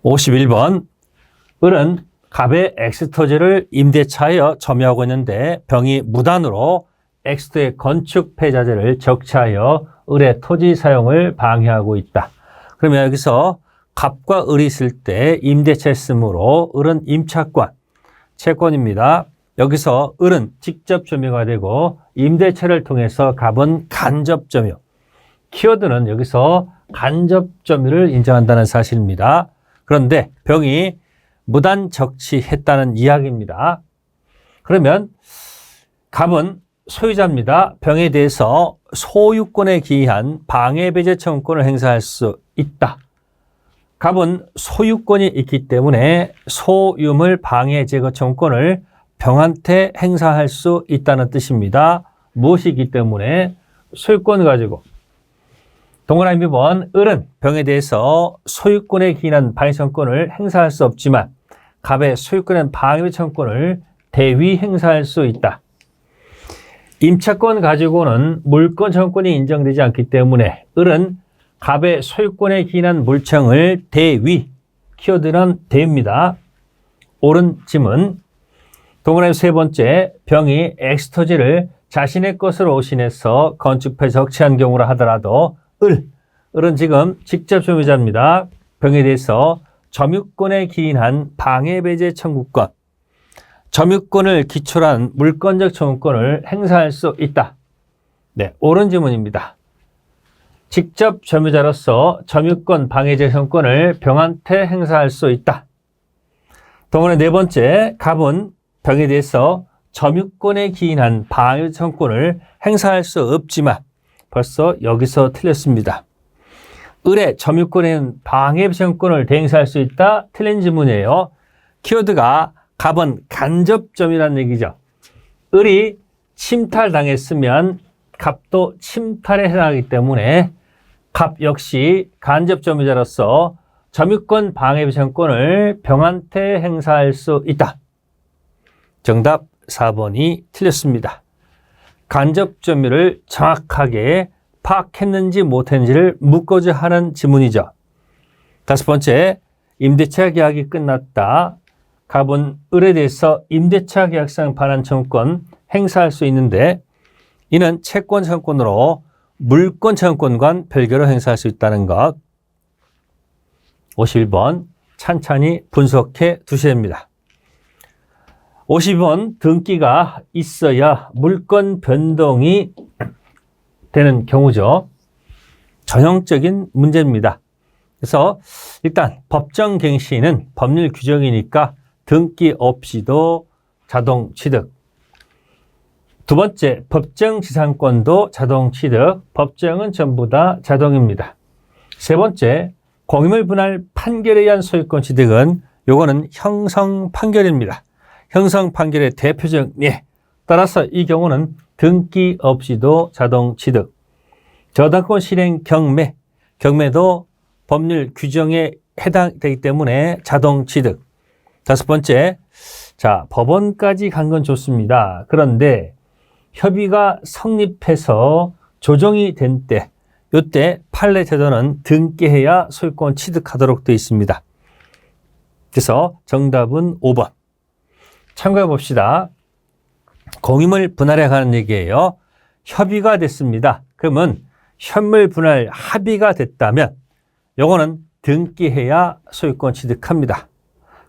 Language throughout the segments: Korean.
51번 을은 갑의 엑스토지를 임대차하여 점유하고 있는데 병이 무단으로 엑스토의 건축 폐자재를 적차하여 을의 토지 사용을 방해하고 있다. 그러면 여기서 갑과 을이 있을 때 임대차 했으므로 을은 임차권, 채권입니다. 여기서 을은 직접 점유가 되고 임대차를 통해서 갑은 간접 점유. 키워드는 여기서 간접 점유를 인정한다는 사실입니다. 그런데 병이 무단 적치했다는 이야기입니다. 그러면 갑은 소유자입니다. 병에 대해서 소유권에 기한 방해배제 청구권을 행사할 수 있다. 갑은 소유권이 있기 때문에 소유물 방해 제거 청구권을 병한테 행사할 수 있다는 뜻입니다. 무엇이기 때문에 소유권을 가지고 동그라미 2번 을은 병에 대해서 소유권에 기인한 방해 청구권을 행사할 수 없지만 갑의 소유권의 방해 청구권을 대위 행사할 수 있다. 임차권 가지고는 물권 청구권이 인정되지 않기 때문에 을은 갑의 소유권에 기인한 물청을 대위, 키워드는 대입니다. 옳은 지문. 동그라미 3번째, 병이 엑스토지를 자신의 것으로 오신해서 건축폐 적치한 경우라 하더라도 을은 지금 직접 점유자입니다. 병에 대해서 점유권에 기인한 방해배제 청구권, 점유권을 기초로 한 물권적 청구권을 행사할 수 있다. 네, 옳은 지문입니다. 직접 점유자로서 점유권 방해제 청구권을 병한테 행사할 수 있다. 동그라미 4번째, 갑은 병에 대해서 점유권에 기인한 방해 청구권을 행사할 수 없지만 벌써 여기서 틀렸습니다. 을의 점유권에 방해 청구권을 대행사할 수 있다. 틀린 지문이에요. 키워드가 갑은 간접점이라는 얘기죠. 을이 침탈당했으면 갑도 침탈에 해당하기 때문에 갑 역시 간접점유자로서 점유권 방해 청구권을 병한테 행사할 수 있다. 정답 4번이 틀렸습니다. 간접점유를 정확하게 파악했는지 못했는지를 묻고자 하는 지문이죠. 5번째, 임대차 계약이 끝났다. 갑은 을에 대해서 임대차 계약상 반환 청구권 행사할 수 있는데 이는 채권 청구권으로 물권 청구권과 별개로 행사할 수 있다는 것. 51번 찬찬히 분석해 두셔야 합니다. 50번 등기가 있어야 물권 변동이 되는 경우죠. 전형적인 문제입니다. 그래서 일단 법정갱신은 법률 규정이니까 등기 없이도 자동 취득. 두 번째, 법정지상권도 자동 취득. 법정은 전부 다 자동입니다. 세 번째, 공유물 분할 판결에 의한 소유권 취득은 요거는 형성 판결입니다. 형성 판결의 대표적 예. 따라서 이 경우는 등기 없이도 자동 취득. 저당권 실행 경매도 법률 규정에 해당되기 때문에 자동 취득. 5번째, 자, 법원까지 간 건 좋습니다. 그런데 협의가 성립해서 조정이 된 때, 이때 판례 태도는 등기해야 소유권 취득하도록 되어 있습니다. 그래서 정답은 5번. 참고해 봅시다. 공유물 분할에 관한 얘기예요. 협의가 됐습니다. 그러면 현물 분할 합의가 됐다면 요거는 등기해야 소유권 취득합니다.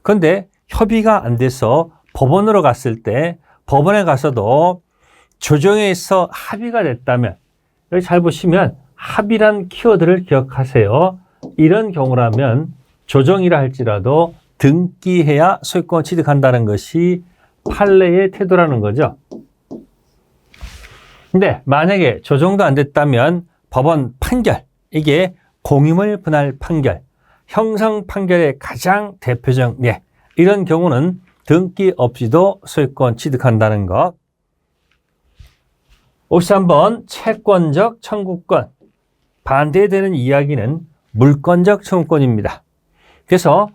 그런데 협의가 안 돼서 법원으로 갔을 때 법원에 가서도 조정에서 합의가 됐다면 여기 잘 보시면 합의란 키워드를 기억하세요. 이런 경우라면 조정이라 할지라도 등기해야 소유권 취득한다는 것이 판례의 태도라는 거죠. 근데 만약에 조정도 안 됐다면 법원 판결, 이게 공유물 분할 판결, 형성 판결의 가장 대표적 예, 이런 경우는 등기 없이도 소유권 취득한다는 것. 53번 채권적 청구권. 반대되는 이야기는 물권적 청구권입니다. 그래서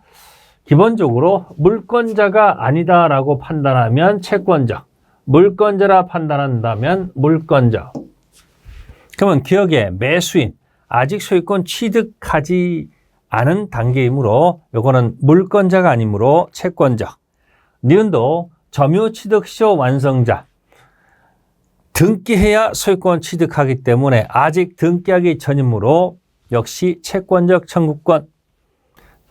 기본적으로 물권자가 아니다라고 판단하면 채권적, 물권자라 판단한다면 물권적. 그러면 기억에 매수인, 아직 소유권 취득하지 않은 단계이므로 요거는 물권자가 아니므로 채권적. 니은도 점유취득시효 완성자. 등기해야 소유권 취득하기 때문에 아직 등기하기 전이므로 역시 채권적 청구권.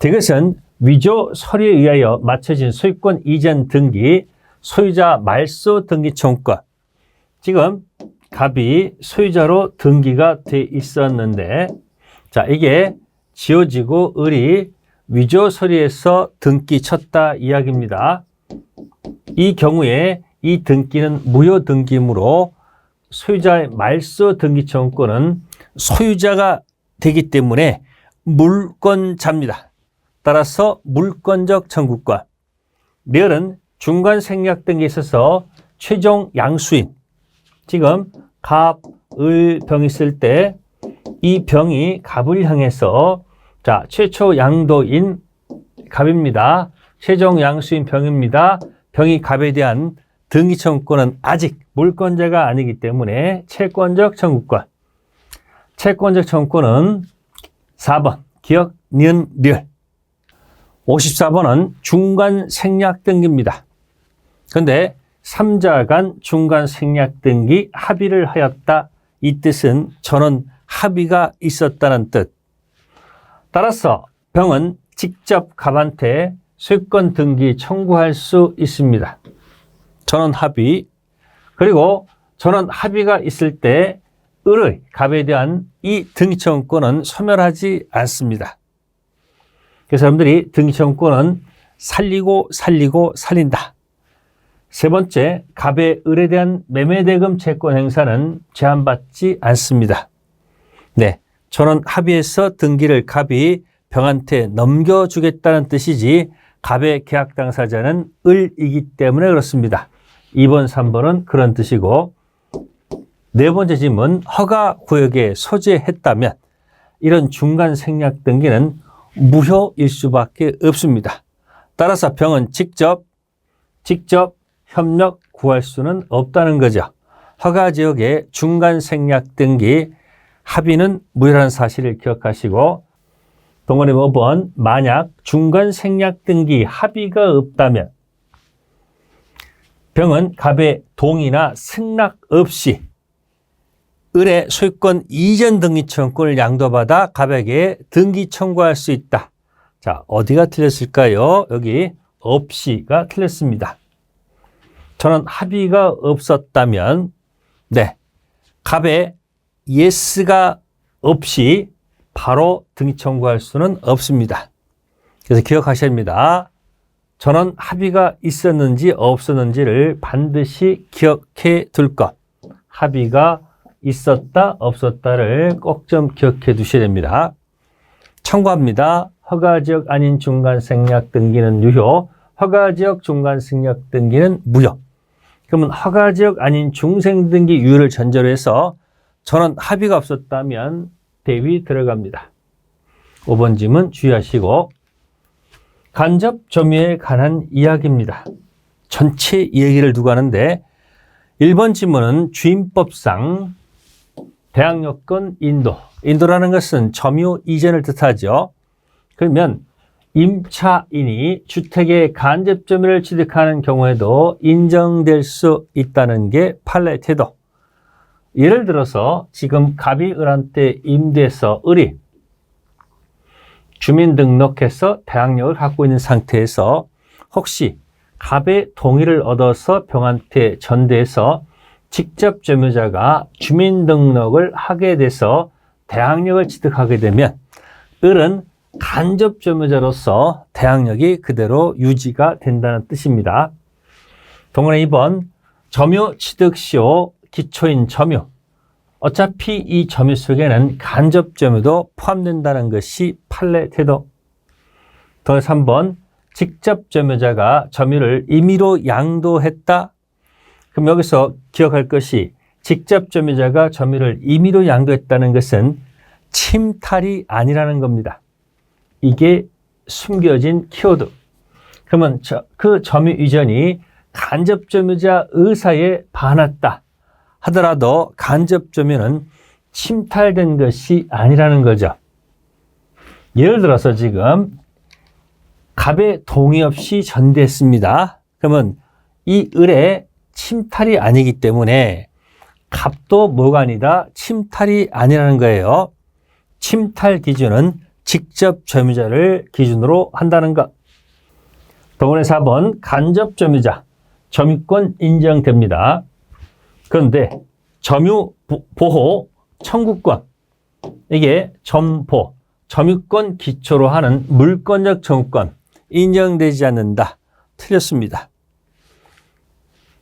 이것은 위조 서류에 의하여 마쳐진 소유권 이전 등기, 소유자 말소 등기 청구권. 지금 갑이 소유자로 등기가 돼 있었는데, 자, 이게 지워지고 을이 위조 서류에서 등기 쳤다 이야기입니다. 이 경우에 이 등기는 무효 등기이므로 소유자의 말소 등기 청구권은 소유자가 되기 때문에 물권자입니다. 따라서 물권적 청구권. 리을은 중간 생략 등기에 있어서 최종 양수인. 지금 갑, 을, 병이 있을 때 이 병이 갑을 향해서 자, 최초 양도인 갑입니다. 최종 양수인 병입니다. 병이 갑에 대한 등기 청구권은 아직 물권자가 아니기 때문에 채권적 청구권. 채권적 청구권은 4번 기억, 니은, 리을. 54번은 중간 생략 등기입니다. 그런데 3자 간 중간 생략 등기 합의를 하였다. 이 뜻은 전원 합의가 있었다는 뜻. 따라서 병은 직접 갑한테 소유권 등기 청구할 수 있습니다. 전원 합의. 그리고 전원 합의가 있을 때 을의 갑에 대한 이 등기 청구권은 소멸하지 않습니다. 그래서 여러분들이 등기 청구권은 살리고 살린다. 세 번째, 갑의 을에 대한 매매대금 채권 행사는 제한받지 않습니다. 네, 전원 합의해서 등기를 갑이 병한테 넘겨주겠다는 뜻이지 갑의 계약 당사자는 을이기 때문에 그렇습니다. 2번, 3번은 그런 뜻이고, 네 번째 질문, 허가 구역에 소재했다면 이런 중간 생략 등기는 무효일 수밖에 없습니다. 따라서 병은 직접 협력 구할 수는 없다는 거죠. 허가 지역의 중간 생략 등기 합의는 무효라는 사실을 기억하시고, 동그라미 5번, 만약 중간 생략 등기 합의가 없다면 병은 갑의 동의나 승낙 없이 을의 소유권 이전 등기 청구권을 양도받아 갑에게 등기 청구할 수 있다. 자, 어디가 틀렸을까요? 여기 없이가 틀렸습니다. 저는 합의가 없었다면, 네, 갑의 예스가 없이 바로 등기 청구할 수는 없습니다. 그래서 기억하셔야 합니다. 전원 합의가 있었는지 없었는지를 반드시 기억해 둘 것. 합의가 있었다 없었다를 꼭 좀 기억해 두셔야 됩니다. 참고합니다. 허가지역 아닌 중간 생략 등기는 유효, 허가지역 중간 생략 등기는 무효. 그러면 허가지역 아닌 중생 등기 유효를 전제로 해서 전원 합의가 없었다면 대위 들어갑니다. 5번 질문 주의하시고, 간접 점유에 관한 이야기입니다. 전체 얘기를 두고 하는데 1번 질문은 주임법상 대항요건 인도라는 것은 점유 이전을 뜻하죠. 그러면 임차인이 주택의 간접 점유를 취득하는 경우에도 인정될 수 있다는 게 판례 태도. 예를 들어서 지금 갑이 을한테 임대해서 을이 주민등록해서 대항력을 갖고 있는 상태에서 혹시 갑의 동의를 얻어서 병한테 전대해서 직접 점유자가 주민등록을 하게 돼서 대항력을 취득하게 되면 을은 간접 점유자로서 대항력이 그대로 유지가 된다는 뜻입니다. 동그라미 2번, 점유 취득시효 기초인 점유. 어차피 이 점유 속에는 간접 점유도 포함된다는 것이 판례 태도. 동그라미 3번, 직접 점유자가 점유를 임의로 양도했다. 그럼 여기서 기억할 것이 직접 점유자가 점유를 임의로 양도했다는 것은 침탈이 아니라는 겁니다. 이게 숨겨진 키워드. 그러면 그 점유 이전이 간접 점유자 의사에 반했다 하더라도 간접 점유는 침탈된 것이 아니라는 거죠. 예를 들어서 지금 갑에 동의 없이 전대했습니다. 그러면 이 을의 침탈이 아니기 때문에 갑도 뭐가 아니다? 침탈이 아니라는 거예요. 침탈 기준은 직접 점유자를 기준으로 한다는 것. 동원의 4번 간접 점유자, 점유권 인정됩니다. 그런데 점유 보호 청구권, 이게 점보, 점유권 기초로 하는 물권적 청구권 인정되지 않는다. 틀렸습니다.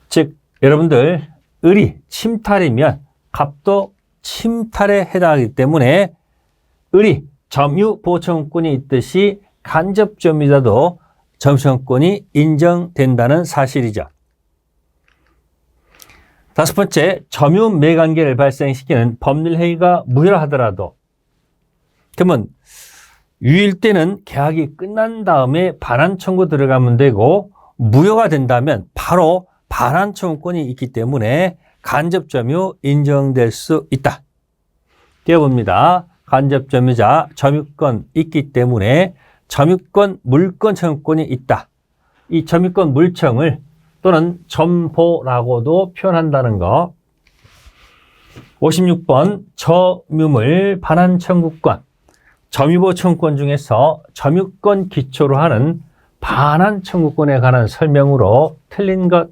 즉 여러분들 을이 침탈이면 갑도 침탈에 해당하기 때문에 을이 점유 보호 청구권이 있듯이 간접 점유자도 점유권이 인정된다는 사실이죠. 다섯 번째, 점유 매관계를 발생시키는 법률행위가 무효라 하더라도, 그러면 유일 때는 계약이 끝난 다음에 반환 청구 들어가면 되고, 무효가 된다면 바로 반환 청구권이 있기 때문에 간접 점유 인정될 수 있다. 띄워봅니다. 간접 점유자 점유권 있기 때문에 점유권 물권 청구권이 있다. 이 점유권 물청을 또는 점보라고도 표현한다는 거. 56번 점유물 반환 청구권. 점유보호 청구권 중에서 점유권 기초로 하는 반환 청구권에 관한 설명으로 틀린 것.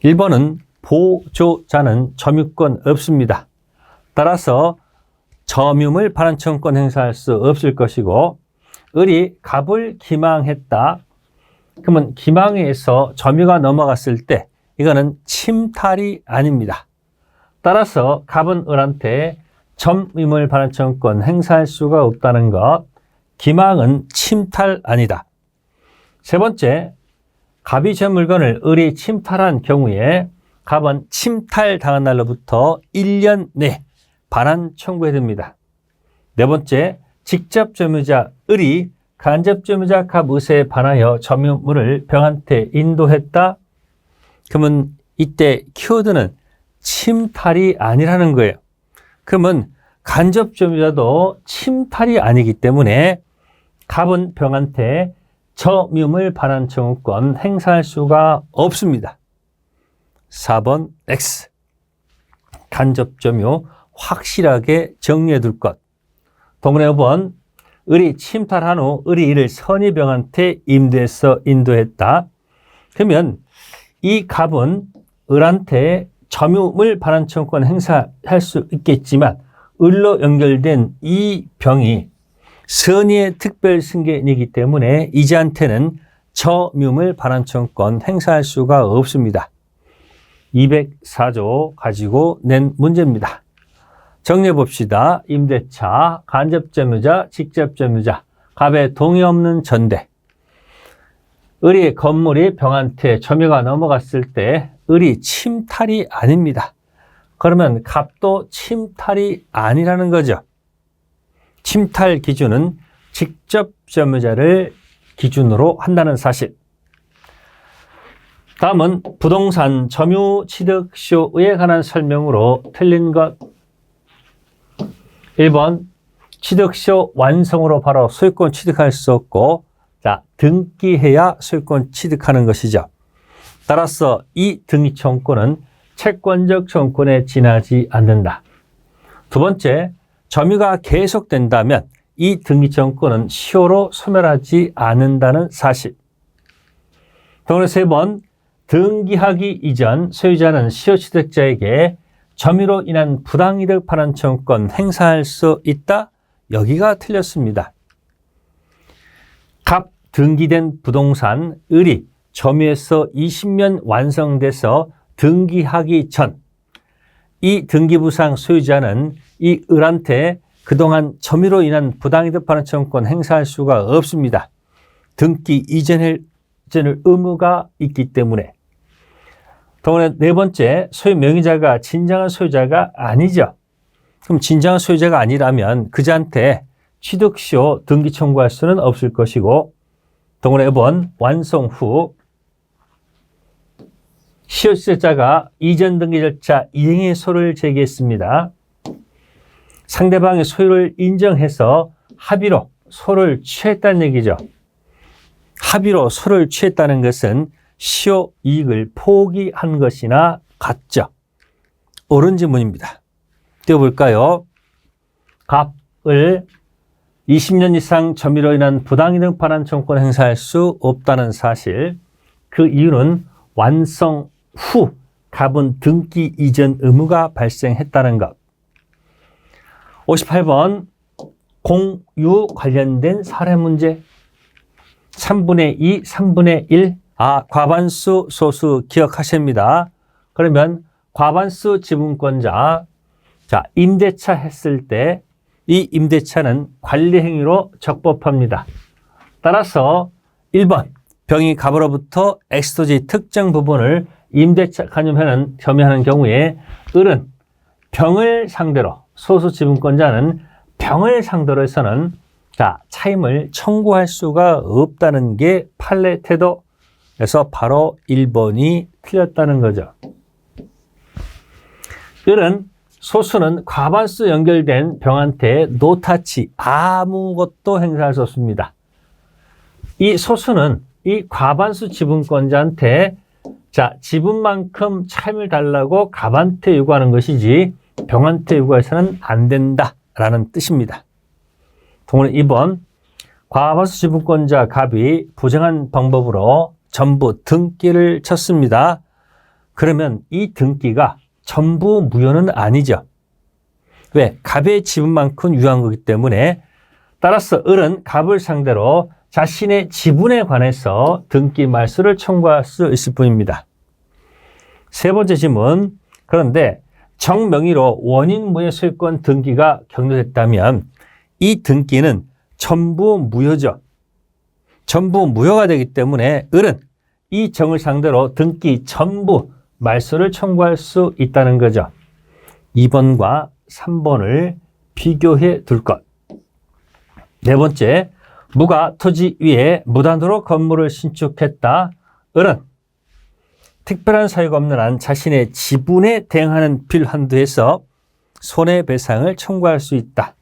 1번은 보조자는 점유권 없습니다. 따라서 점유물 반환 청구권 행사할 수 없을 것이고, 을이 갑을 기망했다. 그러면 기망에서 점유가 넘어갔을 때 이거는 침탈이 아닙니다. 따라서 갑은 을한테 점유물 반환 청구권 행사할 수가 없다는 것. 기망은 침탈 아니다. 세 번째, 갑이 전 물건을 을이 침탈한 경우에 갑은 침탈당한 날로부터 1년 내 반환 청구해야 됩니다. 네 번째, 직접 점유자 을이 간접 점유자 갑 의사에 반하여 점유물을 병한테 인도했다. 그러면 이때 키워드는 침탈이 아니라는 거예요. 그러면 간접 점유자도 침탈이 아니기 때문에 갑은 병한테 점유물 반환 청구권 행사할 수가 없습니다. 4번 X. 간접 점유 확실하게 정리해 둘 것. 동문의 5번 을이 침탈한 후 을이 이를 선의병한테 임대해서 인도했다. 그러면 이 갑은 을한테 점유물 반환 청구권 행사할 수 있겠지만 을로 연결된 이 병이 선의의 특별 승계인이기 때문에 이자한테는 점유물 반환 청구권 행사할 수가 없습니다. 204조 가지고 낸 문제입니다. 정리해 봅시다. 임대차, 간접 점유자, 직접 점유자, 갑의 동의 없는 전대. 을이 건물이 병한테 점유가 넘어갔을 때 을이 침탈이 아닙니다. 그러면 갑도 침탈이 아니라는 거죠. 침탈 기준은 직접 점유자를 기준으로 한다는 사실. 다음은 부동산 점유 취득쇼에 관한 설명으로 틀린 것. 1번 취득쇼 완성으로 바로 소유권 취득할 수 없고, 자, 등기해야 소유권 취득하는 것이죠. 따라서 이 등기 청구권은 채권적 청구권에 지나지 않는다. 두 번째, 점유가 계속된다면 이 등기 청구권은 시효로 소멸하지 않는다는 사실. 동의 3번, 등기하기 이전 소유자는 시효 취득자에게 점유로 인한 부당이득 반환 청구권 행사할 수 있다? 여기가 틀렸습니다. 갑 등기된 부동산 을이 점유해서 20년 완성돼서 등기하기 전 이 등기부상 소유자는 이 을한테 그동안 점유로 인한 부당이득 반환 청구권 행사할 수가 없습니다. 등기 이전을 의무가 있기 때문에. 동원의 네 번째, 소유 명의자가 진정한 소유자가 아니죠. 그럼 진정한 소유자가 아니라면 그자한테 취득시효 등기 청구할 수는 없을 것이고, 동원의 5번, 완성 후 시효 취득자가 이전 등기 절차 이행의 소를 제기했습니다. 상대방의 소유를 인정해서 합의로 소를 취했다는 얘기죠. 합의로 소를 취했다는 것은 시효 이익을 포기한 것이나 같죠. 옳은 지문입니다. 띄워볼까요? 갑을 20년 이상 점유로 인한 부당이득 반환 청구권 행사할 수 없다는 사실. 그 이유는 완성 후 갑은 등기 이전 의무가 발생했다는 것. 58번 공유 관련된 사례 문제. 3분의 2, 3분의 1. 과반수, 소수 기억하십니다. 그러면 과반수 지분권자, 자, 임대차 했을 때 이 임대차는 관리행위로 적법합니다. 따라서 1번 병이 갑으로부터 엑스토지 특정 부분을 임대차 간접하는 혐의하는 경우에 을은 병을 상대로, 소수 지분권자는 병을 상대로 해서는 자, 차임을 청구할 수가 없다는 게 판례 태도에서 바로 1번이 틀렸다는 거죠. 을은 소수는 과반수 연결된 병한테 노타치 아무것도 행사할 수 없습니다. 이 소수는 이 과반수 지분권자한테 자, 지분만큼 차임을 달라고 갑한테 요구하는 것이지 병한테 요구해서는 안 된다라는 뜻입니다. 동원은 2번 과반수 지분권자 갑이 부정한 방법으로 전부 등기를 쳤습니다. 그러면 이 등기가 전부 무효는 아니죠. 왜? 갑의 지분만큼 유효한 거기 때문에 따라서 을은 갑을 상대로 자신의 지분에 관해서 등기 말소를 청구할 수 있을 뿐입니다. 세 번째 질문. 그런데 정명의로 원인무효 소유권 등기가 격려됐다면 이 등기는 전부 무효죠. 전부 무효가 되기 때문에 을은 이 정을 상대로 등기 전부 말소를 청구할 수 있다는 거죠. 2번과 3번을 비교해 둘 것. 네 번째, 무가 토지 위에 무단으로 건물을 신축했다. 을은 특별한 사유가 없는 한 자신의 지분에 대응하는 빌 한도에서 손해배상을 청구할 수 있다.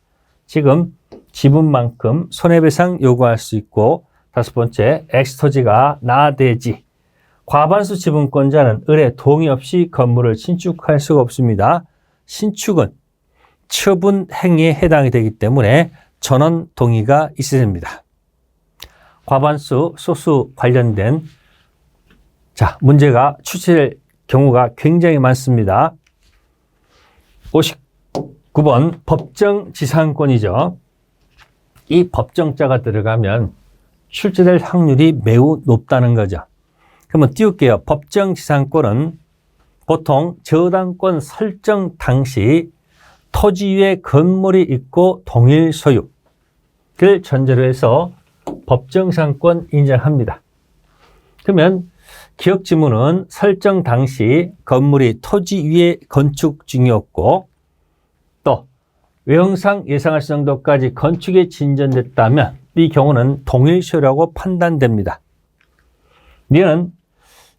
지금 지분만큼 손해배상 요구할 수 있고, 다섯 번째, 엑스토지가 나대지. 과반수 지분권자는 을의 동의 없이 건물을 신축할 수가 없습니다. 신축은 처분 행위에 해당이 되기 때문에 전원 동의가 있어야 됩니다. 과반수, 소수 관련된 자, 문제가 출제될 경우가 굉장히 많습니다. 59번 법정 지상권이죠. 이 법정자가 들어가면 출제될 확률이 매우 높다는 거죠. 그러면 띄울게요. 법정 지상권은 보통 저당권 설정 당시 토지 위에 건물이 있고 동일 소유를 전제로 해서 법정 지상권 인정합니다. 그러면 기억 지문은 설정 당시 건물이 토지 위에 건축 중이었고 또 외형상 예상할 정도까지 건축이 진전됐다면 이 경우는 동일 소유라고 판단됩니다. 이는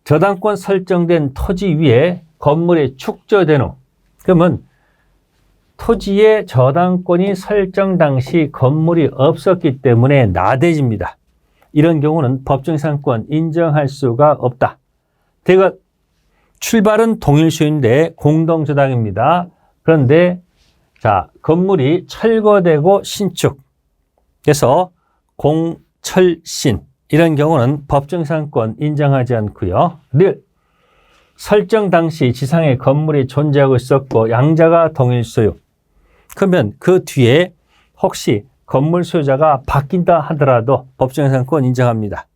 저당권 설정된 토지 위에 건물이 축조된 후 그러면 토지의 저당권이 설정 당시 건물이 없었기 때문에 나대집니다. 이런 경우는 법정지상권 인정할 수가 없다. 대거 출발은 동일 소유인데 공동저당입니다. 그런데 자, 건물이 철거되고 신축. 그래서 공철신. 이런 경우는 법정지상권 인정하지 않고요. 늘 설정 당시 지상에 건물이 존재하고 있었고 양자가 동일 소유. 그러면 그 뒤에 혹시 건물 소유자가 바뀐다 하더라도 법정지상권 인정합니다.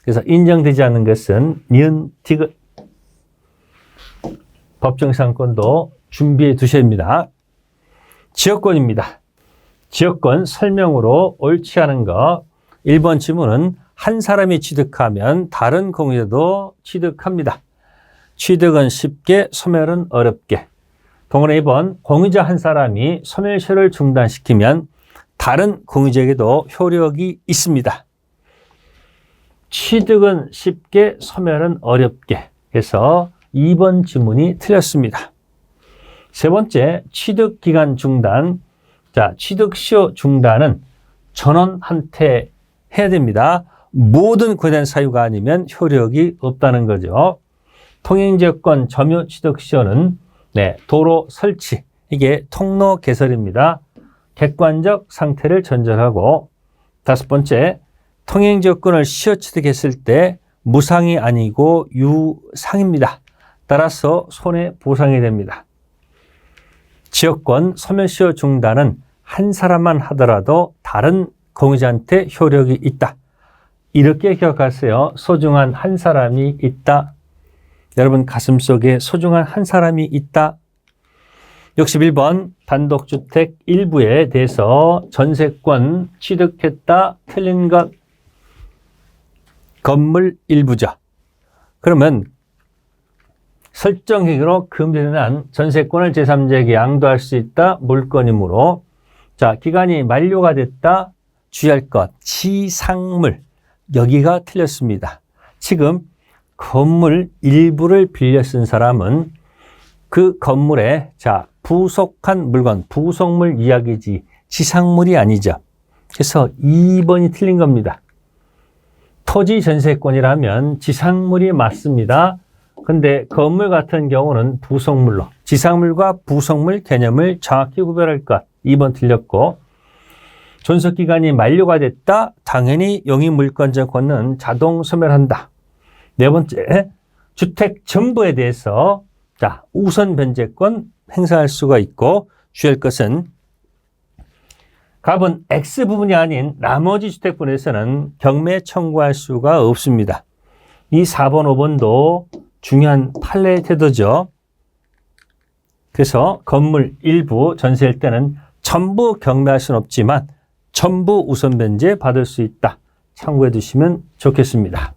그래서 인정되지 않는 것은 니은, 디귿. 법정지상권도 준비해 두셔야 합니다. 지역권입니다. 지역권 설명으로 옳지 않은 거. 1번 질문은 한 사람이 취득하면 다른 공유자도 취득합니다. 취득은 쉽게, 소멸은 어렵게. 동원의 2번 공유자 한 사람이 소멸시효를 중단시키면 다른 공유자에게도 효력이 있습니다. 취득은 쉽게, 소멸은 어렵게. 그래서 2번 지문이 틀렸습니다. 세 번째, 취득기간 중단. 자, 취득시효 중단은 전원한테 해야 됩니다. 모든 거대한 사유가 아니면 효력이 없다는 거죠. 통행지역권 점유 취득 시효는 도로 설치, 이게 통로 개설입니다. 객관적 상태를 전제하고, 다섯 번째, 통행지역권을 시효 취득했을 때 무상이 아니고 유상입니다. 따라서 손해보상이 됩니다. 지역권 소멸시효 중단은 한 사람만 하더라도 다른 공유자한테 효력이 있다. 이렇게 기억하세요. 소중한 한 사람이 있다. 여러분 가슴속에 소중한 한 사람이 있다. 61번 단독주택 일부에 대해서 전세권 취득했다. 틀린 것. 건물 일부죠. 그러면 설정행위로 금지되는 한 전세권을 제3자에게 양도할 수 있다. 물권이므로, 자, 기간이 만료가 됐다. 주의할 것, 지상물. 여기가 틀렸습니다. 지금 건물 일부를 빌려 쓴 사람은 그 건물에 부속한 물건, 부속물 이야기지 지상물이 아니죠. 그래서 2번이 틀린 겁니다. 토지 전세권이라면 지상물이 맞습니다. 근데 건물 같은 경우는 부속물로, 지상물과 부속물 개념을 정확히 구별할 것. 2번 틀렸고, 존속기간이 만료가 됐다. 당연히 용익물권자권은 자동 소멸한다. 네 번째, 주택 전부에 대해서 우선 변제권 행사할 수가 있고, 주의할 것은 갑은 X 부분이 아닌 나머지 주택분에서는 경매 청구할 수가 없습니다. 이 4번, 5번도 중요한 판례 태도죠. 그래서 건물 일부 전세일 때는 전부 경매할 수는 없지만 전부 우선 변제 받을 수 있다. 참고해 두시면 좋겠습니다.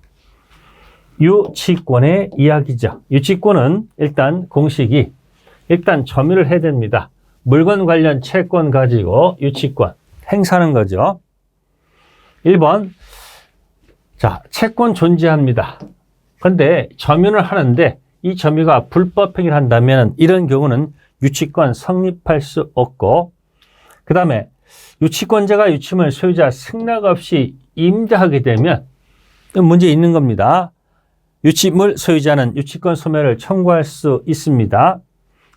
유치권의 이야기죠. 유치권은 일단 공식이 점유를 해야 됩니다. 물건 관련 채권 가지고 유치권 행사하는 거죠. 1번, 채권 존재합니다. 근데 점유를 하는데 이 점유가 불법 행위를 한다면 이런 경우는 유치권 성립할 수 없고, 그 다음에 유치권자가 유치물 소유자 승낙 없이 임대하게 되면 문제 있는 겁니다. 유치물 소유자는 유치권 소멸을 청구할 수 있습니다.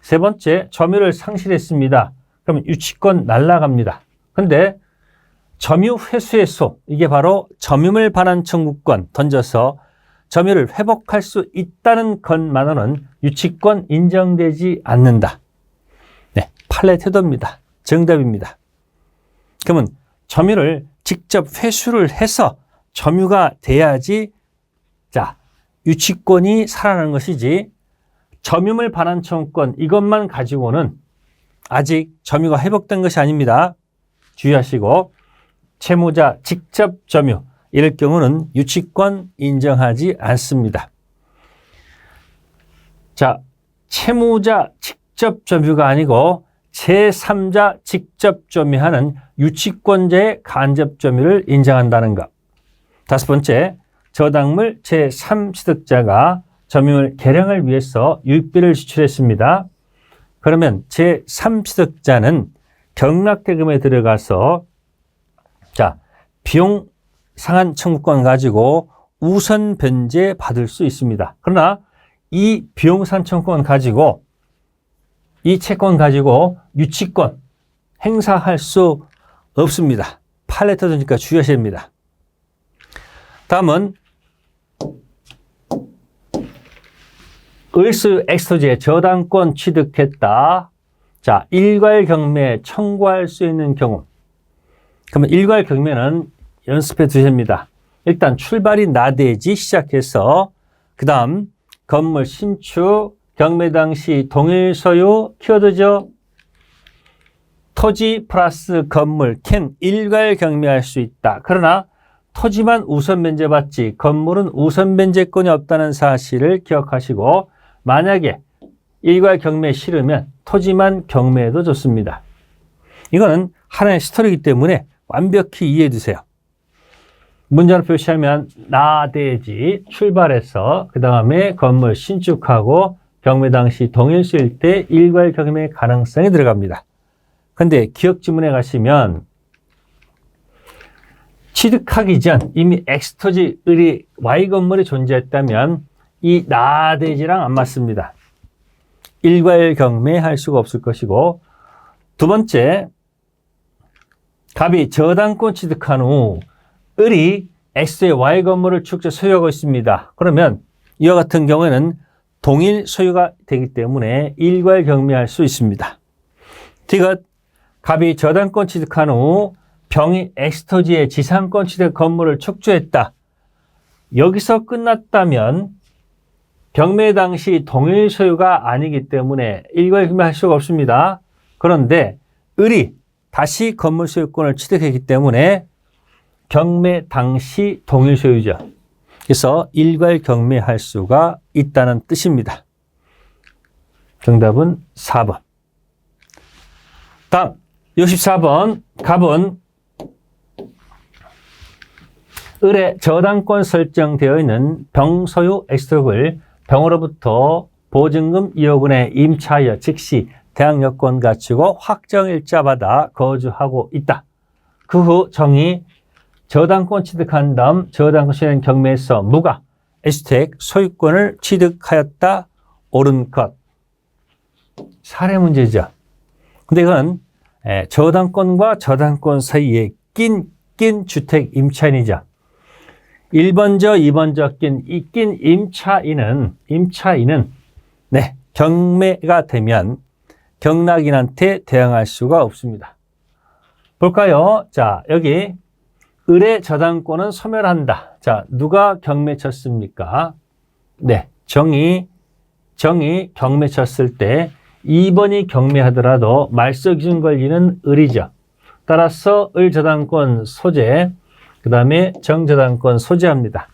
세 번째, 점유를 상실했습니다. 그러면 유치권 날아갑니다. 근데 점유 회수의 소, 이게 바로 점유물 반환 청구권 던져서 점유를 회복할 수 있다는 것만으로는 유치권 인정되지 않는다. 판례 태도입니다. 정답입니다. 그러면 점유를 직접 회수를 해서 점유가 돼야지 유치권이 살아나는 것이지, 점유물 반환 청구권 이것만 가지고는 아직 점유가 회복된 것이 아닙니다. 주의하시고, 채무자 직접 점유, 이럴 경우는 유치권 인정하지 않습니다. 채무자 직접 점유가 아니고 제3자 직접 점유하는 유치권자의 간접 점유를 인정한다는 것. 다섯 번째, 저당물 제3취득자가 점유물 개량을 위해서 유익비를 지출했습니다. 그러면 제3취득자는 경락대금에 들어가서 비용 상한 청구권 가지고 우선 변제 받을 수 있습니다. 그러나 이 비용 상한 청구권 가지고, 이 채권 가지고 유치권 행사할 수 없습니다. 판례 태도니까 주의하셔야 됩니다. 다음은 을수 엑스토지에 저당권 취득했다. 일괄 경매 청구할 수 있는 경우. 그러면 일괄 경매는 연습해 두셔야 합니다. 일단 출발이 나대지 시작해서 그 다음 건물 신축, 경매 당시 동일 소유 키워드죠. 토지 플러스 건물 캔 일괄 경매할 수 있다. 그러나 토지만 우선 변제받지 건물은 우선 변제권이 없다는 사실을 기억하시고, 만약에 일괄 경매 싫으면 토지만 경매해도 좋습니다. 이거는 하나의 스토리이기 때문에 완벽히 이해해 두세요. 문자로 표시하면 나대지 출발해서 그 다음에 건물 신축하고 경매 당시 동일수일 때 일괄 경매 가능성이 들어갑니다. 근데 기억 지문에 가시면 취득하기 전 이미 X토지 을이 Y 건물에 존재했다면 이 나대지랑 안 맞습니다. 일괄경매할 수가 없을 것이고, 두 번째, 갑이 저당권 취득한 후 을이 X의 Y 건물을 축적 소유하고 있습니다. 그러면 이와 같은 경우에는 동일 소유가 되기 때문에 일괄경매할 수 있습니다. 디귿, 갑이 저당권 취득한 후 병이 X토지의 지상권 취득 건물을 축조했다. 여기서 끝났다면 경매 당시 동일 소유가 아니기 때문에 일괄경매할 수가 없습니다. 그런데 을이 다시 건물 소유권을 취득했기 때문에 경매 당시 동일 소유죠. 그래서 일괄경매할 수가 있다는 뜻입니다. 정답은 4번. 다음 64번. 갑은 을의 저당권 설정되어 있는 병 소유 X토지를 병으로부터 보증금 2억 원에 임차하여 즉시 대항 여건 갖추고 확정일자 받아 거주하고 있다. 그 후 정이 저당권 취득한 다음 저당권 실행 경매에서 무가 X주택 소유권을 취득하였다. 옳은 것. 사례 문제죠. 근데 이건 저당권과 저당권 사이에 낀 주택 임차인이죠. 1번저, 2번저 낀 임차인은 경매가 되면 경락인한테 대항할 수가 없습니다. 볼까요? 자, 여기 을의 저당권은 소멸한다. 자, 누가 경매 쳤습니까? 네, 정이 경매 쳤을 때 2번이 경매하더라도 말소 기준 권리는 을이죠. 따라서 을 저당권 소재, 그 다음에 정저당권 소재합니다.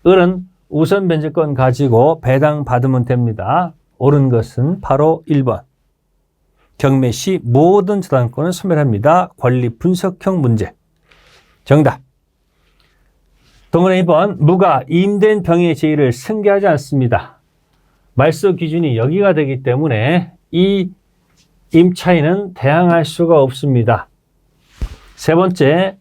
을은 우선 변제권 가지고 배당 받으면 됩니다. 옳은 것은 바로 1번. 경매 시 모든 저당권을 소멸합니다. 권리 분석형 문제. 정답. 동그라미 2번. 무가 임대인 병의 제의를 승계하지 않습니다. 말소 기준이 여기가 되기 때문에 이 임차인은 대항할 수가 없습니다. 세 번째,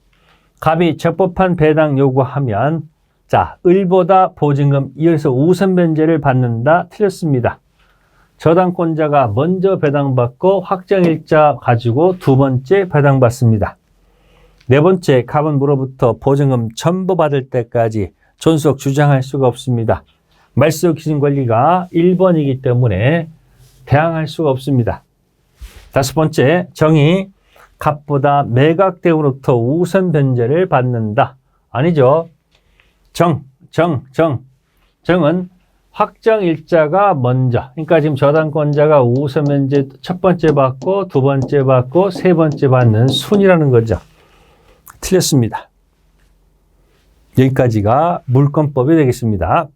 갑이 적법한 배당 요구하면 자, 을보다 보증금 2에서 우선 변제를 받는다. 틀렸습니다. 저당권자가 먼저 배당받고 확정일자 가지고 두 번째 배당받습니다. 네 번째, 갑은 무로부터 보증금 전부 받을 때까지 존속 주장할 수가 없습니다. 말소 기준 권리가 1번이기 때문에 대항할 수가 없습니다. 다섯 번째, 정이 갑보다 매각 대우로부터 우선 변제를 받는다. 아니죠. 정은 확정일자가 먼저, 그러니까 지금 저당권자가 우선 변제 첫 번째 받고 두 번째 받고 세 번째 받는 순이라는 거죠. 틀렸습니다. 여기까지가 물권법이 되겠습니다.